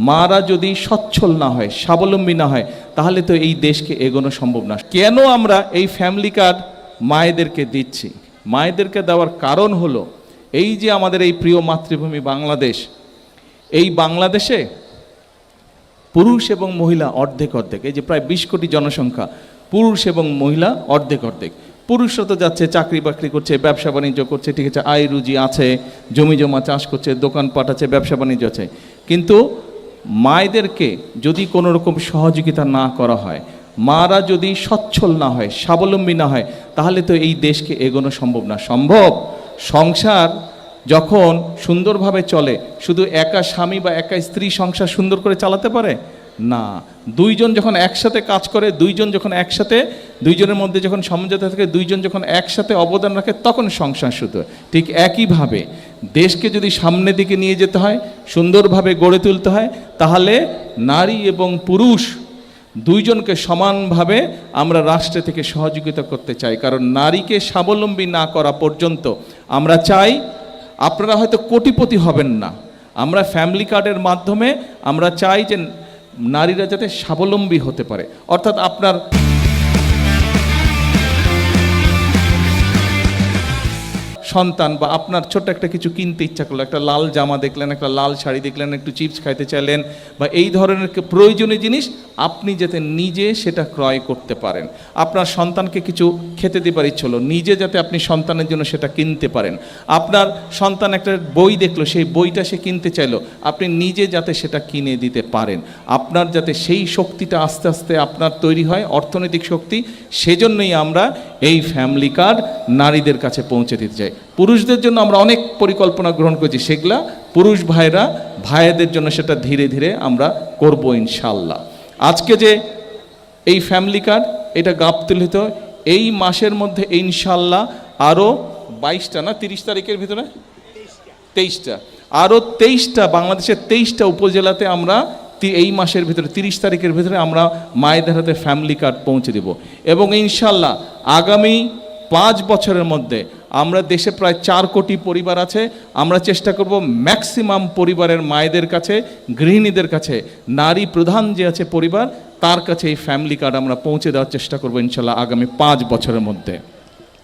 মারা যদি সচ্ছল না হয়, স্বাবলম্বী না হয়, তাহলে তো এই দেশকে এগোনো সম্ভব না। কেন আমরা এই ফ্যামিলি কার্ড মায়েদেরকে দিচ্ছি? মায়েদেরকে দেওয়ার কারণ হলো এই যে আমাদের এই প্রিয় মাতৃভূমি বাংলাদেশ, এই বাংলাদেশে পুরুষ এবং মহিলা অর্ধেক অর্ধেক, এই যে প্রায় 20 কোটি জনসংখ্যা, পুরুষ এবং মহিলা অর্ধেক অর্ধেক। পুরুষরা তো যাচ্ছে, চাকরি বাকরি করছে, ব্যবসা বাণিজ্য করছে, ঠিক আছে, আয় রুজি আছে, জমি জমা চাষ করছে, দোকানপাট আছে, ব্যবসা বাণিজ্য আছে। কিন্তু মায়েদেরকে যদি কোনো রকম সহযোগিতা না করা হয়, মারা যদি সচ্ছল না হয়, স্বাবলম্বী না হয়, তাহলে তো এই দেশকে এগোনো সম্ভব না। সম্ভব? সংসার যখন সুন্দরভাবে চলে, শুধু একা স্বামী বা একা স্ত্রী সংসার সুন্দর করে চালাতে পারে না। দুইজন যখন একসাথে কাজ করে, দুইজন যখন একসাথে, দুইজনের মধ্যে যখন সমঝোতা থাকে, দুইজন যখন একসাথে অবদান রাখে, তখন সংসার শুধু। ঠিক একইভাবে দেশকে যদি সামনের দিকে নিয়ে যেতে হয়, সুন্দরভাবে গড়ে তুলতে হয়, তাহলে নারী এবং পুরুষ দুইজনকে সমানভাবে আমরা রাষ্ট্র থেকে সহযোগিতা করতে চাই। কারণ নারীকে স্বাবলম্বী না করা পর্যন্ত আমরা চাই, আপনারা হয়তো কোটিপতি হবেন না, আমরা ফ্যামিলি কার্ডের মাধ্যমে আমরা চাই যে নারীরা যাতে স্বাবলম্বী হতে পারে। অর্থাৎ আপনার সন্তান বা আপনার ছোট্ট একটা কিছু কিনতে ইচ্ছা করলো, একটা লাল জামা দেখলেন, একটা লাল শাড়ি দেখলেন, একটু চিপস খাইতে চাইলেন, বা এই ধরনের প্রয়োজনীয় জিনিস আপনি যাতে নিজে সেটা ক্রয় করতে পারেন। আপনার সন্তানকে কিছু খেতে দেবার ইচ্ছে হলো, নিজে যাতে আপনি সন্তানের জন্য সেটা কিনতে পারেন। আপনার সন্তান একটা বই দেখলো, সেই বইটা সে কিনতে চাইলো, আপনি নিজে যাতে সেটা কিনে দিতে পারেন। আপনার যাতে সেই শক্তিটা আস্তে আস্তে আপনার তৈরি হয়, অর্থনৈতিক শক্তি, সেজন্যই আমরা এই ফ্যামিলি কার্ড নারীদের কাছে পৌঁছে দিতে চাই। পুরুষদের জন্য আমরা অনেক পরিকল্পনা গ্রহণ করছি, সেগুলা পুরুষ ভাইরা ভাইদের জন্য সেটা ধীরে ধীরে আমরা করব ইনশাল্লাহ। আজকে যে এই ফ্যামিলি কার্ড, এটা গাবতলীতে এই মাসের মধ্যে ইনশাল্লাহ আরও 22টা না 30 তারিখের ভিতরে 23টা, আরও 23টা, বাংলাদেশের 23টা উপজেলাতে আমরা এই মাসের ভিতরে 30 তারিখের ভিতরে আমরা মায়েদের হাতে ফ্যামিলি কার্ড পৌঁছে দেব। এবং ইনশাল্লাহ আগামী 5 বছরের মধ্যে আমরা দেশে প্রায় 4 কোটি পরিবার আছে, আমরা চেষ্টা করব ম্যাক্সিমাম পরিবারের মায়েদের কাছে, গৃহিণীদের কাছে, নারী প্রধান যে আছে পরিবার, তার কাছে এই ফ্যামিলি কার্ড আমরা পৌঁছে দেওয়ার চেষ্টা করব ইনশাল্লাহ আগামী 5 বছরের মধ্যে।